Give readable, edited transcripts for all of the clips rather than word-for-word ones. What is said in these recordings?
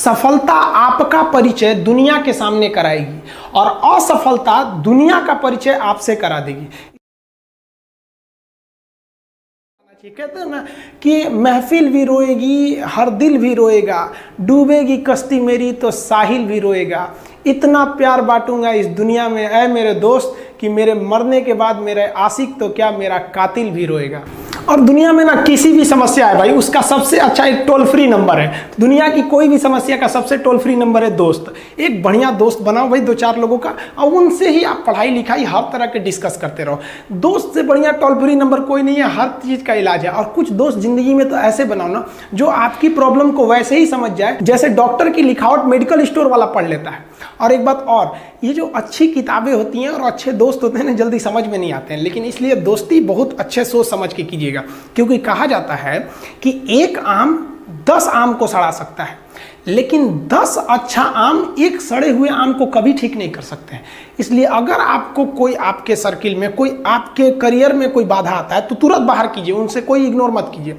सफलता आपका परिचय दुनिया के सामने कराएगी और असफलता दुनिया का परिचय आपसे करा देगी। कहते हैं ना कि महफिल भी रोएगी, हर दिल भी रोएगा, डूबेगी कश्ती मेरी तो साहिल भी रोएगा। इतना प्यार बांटूंगा इस दुनिया में ऐ मेरे दोस्त कि मेरे मरने के बाद मेरे आशिक तो क्या मेरा कातिल भी रोएगा। और दुनिया में ना किसी भी समस्या है भाई, उसका सबसे अच्छा एक टोल फ्री नंबर है। दुनिया की कोई भी समस्या का सबसे टोल फ्री नंबर है दोस्त। एक बढ़िया दोस्त बनाओ भाई, 2-4 लोगों का, और उनसे ही आप पढ़ाई लिखाई हर तरह के डिस्कस करते रहो। दोस्त से बढ़िया टोल फ्री नंबर कोई नहीं है, हर चीज़ का इलाज है। और कुछ दोस्त जिंदगी में तो ऐसे बनाओ ना जो आपकी प्रॉब्लम को वैसे ही समझ जाए जैसे डॉक्टर की लिखावट मेडिकल स्टोर वाला पढ़ लेता है। और एक बात और, ये जो अच्छी किताबें होती हैं और अच्छे दोस्त होते हैं ना, जल्दी समझ में नहीं आते हैं, लेकिन इसलिए दोस्ती बहुत अच्छे सोच समझ के कीजिएगा। क्योंकि कहा जाता है कि एक आम 10 आम को सड़ा सकता है, लेकिन 10 अच्छा आम एक सड़े हुए आम को कभी ठीक नहीं कर सकते हैं। इसलिए अगर आपको कोई आपके सर्किल में, कोई आपके करियर में कोई बाधा आता है तो तुरंत बाहर कीजिए, उनसे कोई इग्नोर मत कीजिए।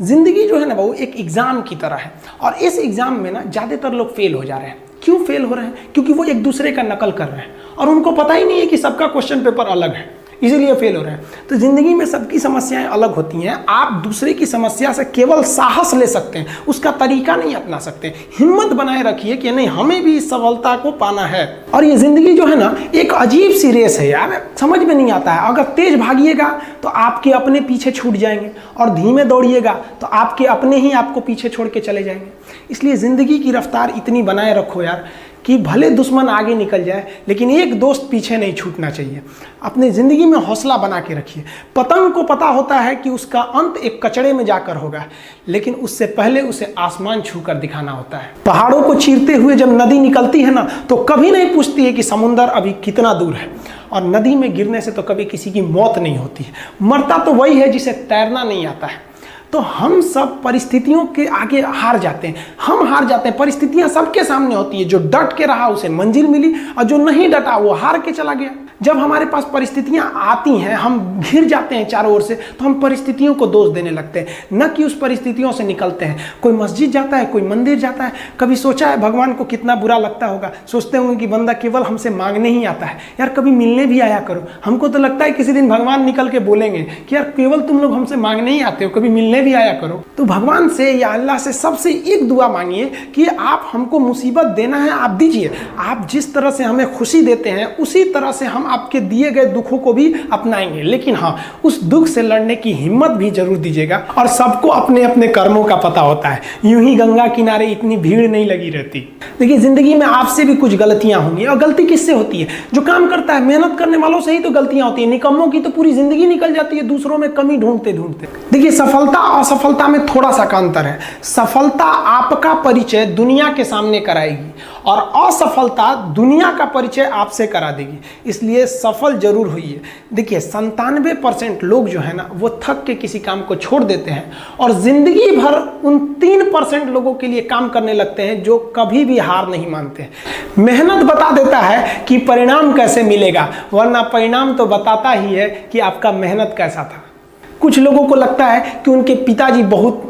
जिंदगी जो है ना वो एक एग्जाम की तरह है, और इस एग्जाम में ना ज़्यादातर लोग फेल हो जा रहे हैं। क्यों फेल हो रहे हैं? क्योंकि वो एक दूसरे का नकल कर रहे हैं और उनको पता ही नहीं है कि सबका क्वेश्चन पेपर अलग है, इसीलिए फेल हो रहे हैं। तो जिंदगी में सबकी समस्याएं अलग होती हैं। आप दूसरे की समस्या से केवल साहस ले सकते हैं, उसका तरीका नहीं अपना सकते। हिम्मत बनाए रखिए कि नहीं, हमें भी इस सफलता को पाना है। और ये जिंदगी जो है ना एक अजीब सी रेस है यार, समझ में नहीं आता है। अगर तेज भागिएगा तो आपके अपने पीछे छूट जाएंगे, और धीमे दौड़िएगा तो आपके अपने ही आपको पीछे छोड़ के चले जाएंगे। इसलिए जिंदगी की रफ्तार इतनी बनाए रखो यार कि भले दुश्मन आगे निकल जाए लेकिन एक दोस्त पीछे नहीं छूटना चाहिए। अपने ज़िंदगी में हौसला बना के रखिए। पतंग को पता होता है कि उसका अंत एक कचड़े में जाकर होगा, लेकिन उससे पहले उसे आसमान छूकर दिखाना होता है। पहाड़ों को चीरते हुए जब नदी निकलती है ना तो कभी नहीं पूछती है कि समुंदर अभी कितना दूर है, और नदी में गिरने से तो कभी किसी की मौत नहीं होती है। मरता तो वही है जिसे तैरना नहीं आता है। तो हम सब परिस्थितियों के आगे हार जाते हैं, हम हार जाते हैं। परिस्थितियां सबके सामने होती है, जो डट के रहा उसे मंजिल मिली, और जो नहीं डटा वो हार के चला गया। जब हमारे पास परिस्थितियां आती हैं, हम घिर जाते हैं चारों ओर से, तो हम परिस्थितियों को दोष देने लगते हैं, न कि उस परिस्थितियों से निकलते हैं। कोई मस्जिद जाता है, कोई मंदिर जाता है, कभी सोचा है भगवान को कितना बुरा लगता होगा? सोचते होंगे कि बंदा केवल हमसे मांगने ही आता है। यार कभी मिलने भी आया करो। हमको तो लगता है किसी दिन भगवान निकल के बोलेंगे कि यार केवल तुम लोग हमसे मांगने ही आते हो, कभी मिलने भी आया करो। तो भगवान से या अल्लाह से सबसे एक दुआ मांगिए कि आप हमको मुसीबत देना है, आप दीजिए। आप जिस तरह से हमें खुशी देते हैं उसी तरह से हम आपके दिए गए दुखों को भी अपनाएंगे, लेकिन हाँ, उस दुख से लड़ने की हिम्मत भी जरूर दीजिएगा। और सबको अपने अपने कर्मों का पता होता है, यूं ही गंगा किनारे इतनी भीड़ नहीं लगी रहती। देखिए जिंदगी में आपसे भी कुछ गलतियां होंगी, और गलती किससे होती है? जो काम करता है, मेहनत करने वालों से ही तो गलतियां होती है। निकम्मों की तो पूरी जिंदगी निकल जाती है दूसरों में कमी ढूंढते ढूंढते। देखिए सफलता और असफलता में थोड़ा सा का अंतर है। सफलता आपका परिचय दुनिया के सामने कराएगी और असफलता दुनिया का परिचय आपसे करा देगी। इसलिए सफल जरूर होइए। देखिए 97% लोग जो है ना वो थक के किसी काम को छोड़ देते हैं, और जिंदगी भर उन 3% लोगों के लिए काम करने लगते हैं जो कभी भी हार नहीं मानते। मेहनत बता देता है कि परिणाम कैसे मिलेगा, वरना परिणाम तो बताता ही है कि आपका मेहनत कैसा था। कुछ लोगों को लगता है कि उनके पिताजी बहुत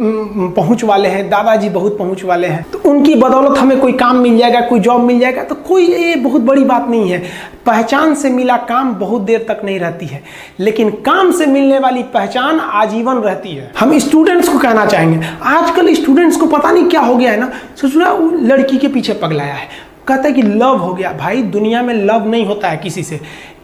पहुंच वाले हैं, दादाजी बहुत पहुंच वाले हैं, तो उनकी बदौलत हमें कोई काम मिल जाएगा, कोई जॉब मिल जाएगा। तो कोई ये बहुत बड़ी बात नहीं है। पहचान से मिला काम बहुत देर तक नहीं रहती है, लेकिन काम से मिलने वाली पहचान आजीवन रहती है। हम स्टूडेंट्स को कहना चाहेंगे, आजकल स्टूडेंट्स को पता नहीं क्या हो गया है ना, ससुरा लड़की के पीछे पगलाया है, कहता है कि लव हो गया। भाई दुनिया में लव नहीं होता है किसी से,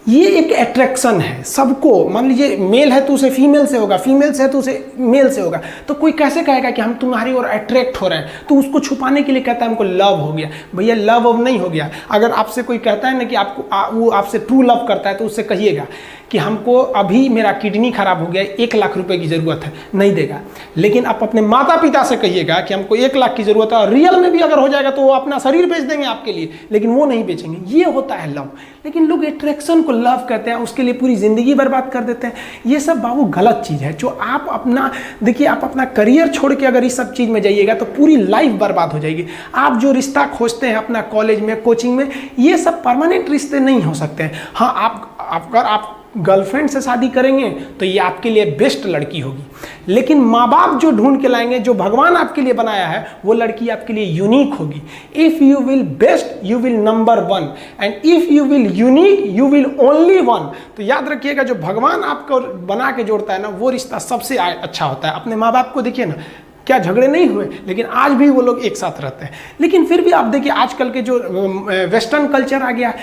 ये एक अट्रैक्शन है सबको। मान लीजिए मेल है तो उसे फीमेल से होगा, फीमेल से है तो उसे मेल से होगा। तो कोई कैसे कहेगा कि हम तुम्हारी ओर अट्रैक्ट हो रहे हैं? तो उसको छुपाने के लिए कहता है हमको लव हो गया। भैया लव अब नहीं हो गया। अगर आपसे कोई कहता है ना कि आपको वो आपसे ट्रू लव करता है, तो उससे कहिएगा कि हमको अभी मेरा किडनी खराब हो गया, 1 लाख रुपए की ज़रूरत है, नहीं देगा। लेकिन आप अपने माता पिता से कहिएगा कि हमको 1 लाख की ज़रूरत है, और रियल में भी अगर हो जाएगा तो वो अपना शरीर बेच देंगे आपके लिए, लेकिन वो नहीं बेचेंगे। ये होता है लव। लेकिन लोग अट्रैक्शन को लव कहते हैं, उसके लिए पूरी ज़िंदगी बर्बाद कर देते हैं। ये सब बाबू गलत चीज़ है। जो आप अपना देखिए, आप अपना करियर छोड़ के अगर इस सब चीज़ में जाइएगा तो पूरी लाइफ बर्बाद हो जाएगी। आप जो रिश्ता खोजते हैं अपना कॉलेज में, कोचिंग में, ये सब परमानेंट रिश्ते नहीं हो सकते हैं। हाँ, अगर आप गर्लफ्रेंड से शादी करेंगे तो ये आपके लिए बेस्ट लड़की होगी, लेकिन माँ बाप जो ढूंढ के लाएंगे, जो भगवान आपके लिए बनाया है, वो लड़की आपके लिए यूनिक होगी। If you will best you will number one, and if you will unique you will only one. तो याद रखिएगा, जो भगवान आपको बना के जोड़ता है ना, वो रिश्ता सबसे अच्छा होता है। अपने माँ बाप को देखिए ना, क्या झगड़े नहीं हुए, लेकिन आज भी वो लोग एक साथ रहते हैं। लेकिन फिर भी आप देखिए, आजकल के जो वेस्टर्न कल्चर आ गया,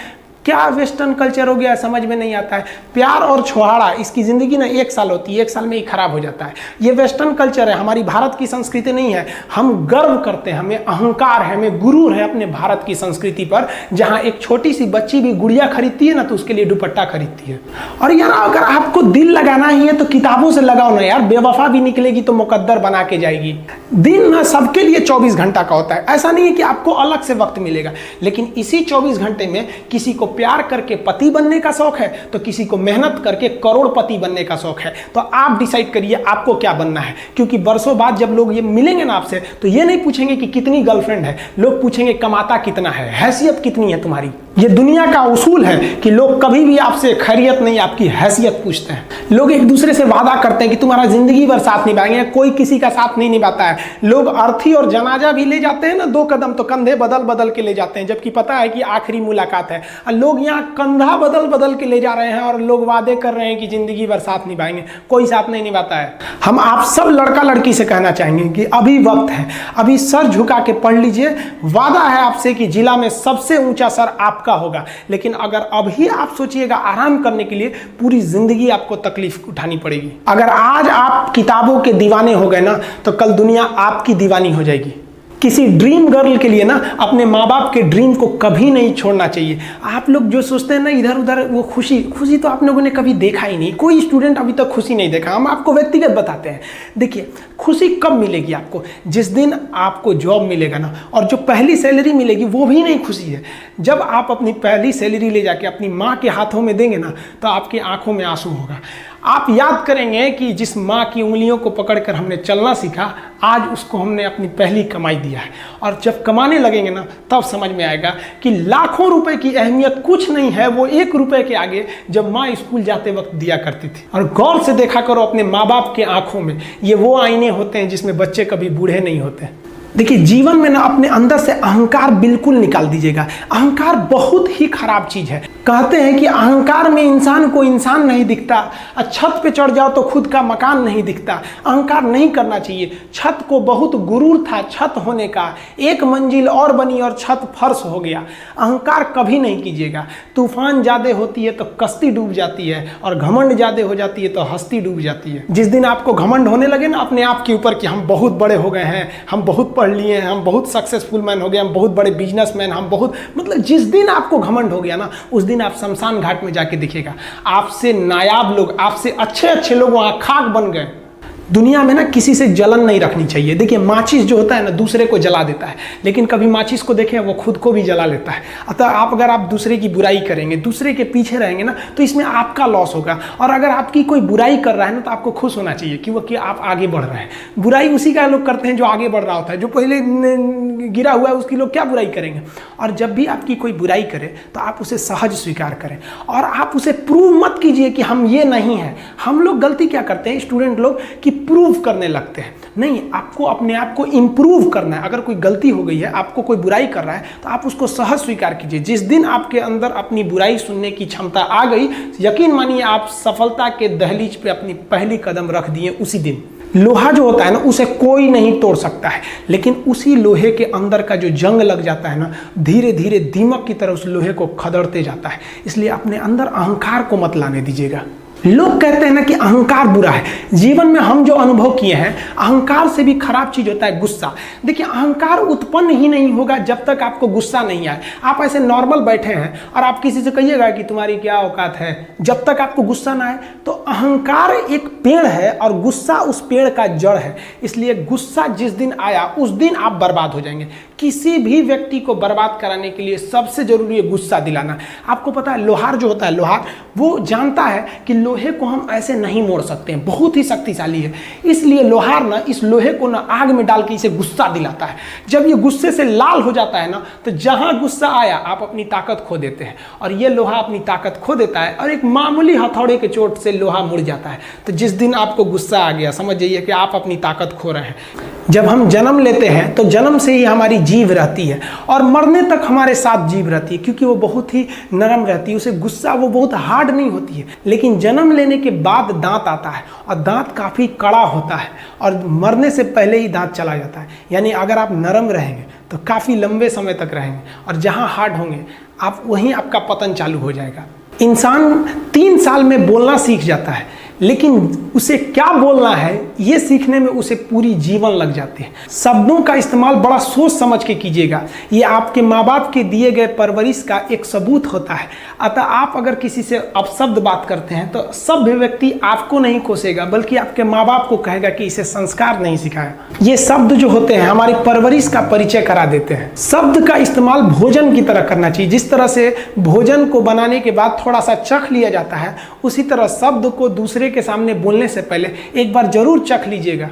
क्या वेस्टर्न कल्चर हो गया समझ में नहीं आता है। प्यार और छोहाड़ा, इसकी ज़िंदगी ना 1 साल होती है, 1 साल में ही खराब हो जाता है। ये वेस्टर्न कल्चर है, हमारी भारत की संस्कृति नहीं है। हम गर्व करते हैं, हमें अहंकार है, हमें गुरूर है अपने भारत की संस्कृति पर, जहाँ एक छोटी सी बच्ची भी गुड़िया खरीदती है ना, तो उसके लिए दुपट्टा खरीदती है। और यार, अगर आपको दिल लगाना ही है तो किताबों से लगाओ ना यार, बेवफा भी निकलेगी तो मुकद्दर बना के जाएगी। दिन ना सबके लिए 24 घंटा का होता है, ऐसा नहीं है कि आपको अलग से वक्त मिलेगा, लेकिन इसी 24 घंटे में किसी को प्यार करके पति बनने का शौक है, तो किसी को मेहनत करके करोड़पति बनने का शौक है। तो आप डिसाइड करिए आपको क्या बनना है, क्योंकि बरसों बाद जब लोग ये मिलेंगे ना आपसे, तो ये नहीं पूछेंगे कि कितनी गर्लफ्रेंड है, लोग पूछेंगे कमाता कितना है, हैसियत कितनी है तुम्हारी। ये दुनिया का उसूल है कि लोग कभी भी आपसे खैरियत नहीं, आपकी हैसियत पूछते हैं। लोग एक दूसरे से वादा करते हैं कि तुम्हारा जिंदगी भर साथ निभाएंगे, कोई किसी का साथ नहीं निभाता है। लोग अर्थी और जनाजा भी ले जाते हैं ना 2 कदम, तो कंधे बदल बदल के ले जाते हैं, जबकि पता है कि आखिरी मुलाकात है। और लोग यहाँ कंधा बदल बदल के ले जा रहे हैं और लोग वादे कर रहे हैं कि जिंदगी भर साथ निभाएंगे, कोई साथ नहीं निभाता है। हम आप सब लड़का लड़की से कहना चाहेंगे कि अभी वक्त है, अभी सर झुका के पढ़ लीजिए। वादा है आपसे कि जिला में सबसे ऊंचा सर आपका होगा, लेकिन अगर अभी आप सोचिएगा आराम करने के लिए, पूरी जिंदगी आपको तकलीफ उठानी पड़ेगी। अगर आज आप किताबों के दीवाने हो गए ना, तो कल दुनिया आपकी दीवानी हो जाएगी। किसी ड्रीम गर्ल के लिए ना अपने माँ बाप के ड्रीम को कभी नहीं छोड़ना चाहिए। आप लोग जो सोचते हैं ना इधर उधर, वो खुशी तो आप लोगों ने कभी देखा ही नहीं। कोई स्टूडेंट अभी तक खुशी नहीं देखा। हम आपको व्यक्तिगत बताते हैं। देखिए, खुशी कब मिलेगी आपको? जिस दिन आपको जॉब मिलेगा ना, और जो पहली सैलरी मिलेगी वो भी नहीं खुशी है। जब आप अपनी पहली सैलरी ले जाके अपनी माँ के हाथों में देंगे ना, तो आपकी आंखों में आंसू होगा। आप याद करेंगे कि जिस माँ की उंगलियों को पकड़कर हमने चलना सीखा, आज उसको हमने अपनी पहली कमाई दिया है। और जब कमाने लगेंगे ना, तब समझ में आएगा कि लाखों रुपए की अहमियत कुछ नहीं है, वो 1 रुपए के आगे जब माँ स्कूल जाते वक्त दिया करती थी। और गौर से देखा करो अपने माँ बाप के आंखों में, ये वो आईने होते हैं जिसमें बच्चे कभी बूढ़े नहीं होते। देखिए, जीवन में ना अपने अंदर से अहंकार बिल्कुल निकाल दीजिएगा। अहंकार बहुत ही खराब चीज है। कहते हैं कि अहंकार में इंसान को इंसान नहीं दिखता, छत पे चढ़ जाओ तो खुद का मकान नहीं दिखता। अहंकार नहीं करना चाहिए। छत को बहुत गुरूर था छत होने का, 1 मंजिल और बनी और छत फर्श हो गया। अहंकार कभी नहीं कीजिएगा। तूफान ज्यादा होती है तो कश्ती डूब जाती है, और घमंड ज्यादा हो जाती है तो हस्ती डूब जाती है। जिस दिन आपको घमंड होने लगे ना अपने आप के ऊपर कि हम बहुत बड़े हो गए हैं, हम बहुत पढ़ लिए हैं, हम बहुत सक्सेसफुल मैन हो गए, हम बहुत बड़े बिजनेसमैन, हम बहुत, मतलब जिस दिन आपको घमंड हो गया ना, उस दिन आप शमशान घाट में जाके देखिएगा, आपसे नायाब लोग, आपसे अच्छे अच्छे लोग वहां खाक बन गए। दुनिया में ना किसी से जलन नहीं रखनी चाहिए। देखिए, माचिस जो होता है ना दूसरे को जला देता है, लेकिन कभी माचिस को देखें वो खुद को भी जला लेता है। अतः अगर आप दूसरे की बुराई करेंगे, दूसरे के पीछे रहेंगे ना, तो इसमें आपका लॉस होगा। और अगर आपकी कोई बुराई कर रहा है ना, तो आपको खुश होना चाहिए कि आप आगे बढ़ रहे हैं। बुराई उसी का लोग करते हैं जो आगे बढ़ रहा होता है। जो पहले गिरा हुआ है उसकी लोग क्या बुराई करेंगे। और जब भी आपकी कोई बुराई करे तो आप उसे सहज स्वीकार करें, और आप उसे प्रूव मत कीजिए कि हम ये नहीं हैं। हम लोग गलती क्या करते हैं स्टूडेंट लोग, कि प्रूव करने लगते हैं। नहीं, आपको अपने आप को इंप्रूव करना है। अगर कोई गलती हो गई है, आपको कोई बुराई कर रहा है, तो आप उसको सहज स्वीकार कीजिए। जिस दिन आपके अंदर अपनी बुराई सुनने की क्षमता आ गई, यकीन मानिए आप सफलता के दहलीज पे अपनी पहली कदम रख दिए उसी दिन। लोहा जो होता है ना, उसे कोई नहीं तोड़ सकता है, लेकिन उसी लोहे के अंदर का जो जंग लग जाता है ना, धीरे धीरे दीमक की तरह उस लोहे को खदड़ते जाता है। इसलिए अपने अंदर अहंकार को मत लाने दीजिएगा। लोग कहते हैं ना कि अहंकार बुरा है। जीवन में हम जो अनुभव किए हैं, अहंकार से भी खराब चीज होता है गुस्सा। देखिए, अहंकार उत्पन्न ही नहीं होगा जब तक आपको गुस्सा नहीं आए। आप ऐसे नॉर्मल बैठे हैं और आप किसी से कहिएगा कि तुम्हारी क्या औकात है, जब तक आपको गुस्सा ना आए। तो अहंकार एक पेड़ है और गुस्सा उस पेड़ का जड़ है। इसलिए गुस्सा जिस दिन आया उस दिन आप बर्बाद हो जाएंगे। किसी भी व्यक्ति को बर्बाद कराने के लिए सबसे जरूरी है गुस्सा दिलाना। आपको पता है लोहार जो होता है, लोहार वो जानता है कि लोहे को हम ऐसे नहीं मोड़ सकते हैं, बहुत ही शक्तिशाली है, इसलिए लोहार ना इस लोहे को ना आग में डाल के इसे गुस्सा दिलाता है। जब ये गुस्से से लाल हो जाता है ना, तो जहां गुस्सा आया आप अपनी ताकत खो देते हैं, और ये लोहा अपनी ताकत खो देता है और एक मामूली हथौड़े के चोट से लोहा मुड़ जाता है। तो जिस दिन आपको गुस्सा आ गया, समझ जाइए कि आप अपनी ताकत खो रहे हैं। जब हम जन्म लेते हैं तो जन्म से ही हमारी जीभ रहती है और मरने तक हमारे साथ जीभ रहती है, क्योंकि वो बहुत ही नरम रहती है, उसे गुस्सा वो बहुत हार्ड नहीं होती है। लेकिन जन्म लेने के बाद दांत आता है और दांत काफ़ी कड़ा होता है और मरने से पहले ही दांत चला जाता है। यानी अगर आप नरम रहेंगे तो काफ़ी लंबे समय तक रहेंगे, और जहाँ हार्ड होंगे आप वहीं आपका पतन चालू हो जाएगा। इंसान 3 साल में बोलना सीख जाता है, लेकिन उसे क्या बोलना है ये सीखने में उसे पूरी जीवन लग जाती है। शब्दों का इस्तेमाल बड़ा सोच समझ के कीजिएगा, ये आपके माँ बाप के दिए गए परवरिश का एक सबूत होता है। अतः आप अगर किसी से अपशब्द बात करते हैं तो सभ्य व्यक्ति आपको नहीं कोसेगा, बल्कि आपके माँ बाप को कहेगा कि इसे संस्कार नहीं सिखाया। ये शब्द जो होते हैं हमारी परवरिश का परिचय करा देते हैं। शब्द का इस्तेमाल भोजन की तरह करना चाहिए। जिस तरह से भोजन को बनाने के बाद थोड़ा सा चख लिया जाता है, उसी तरह शब्द को दूसरे के सामने बोलने से पहले एक बार जरूर चख लीजिएगा।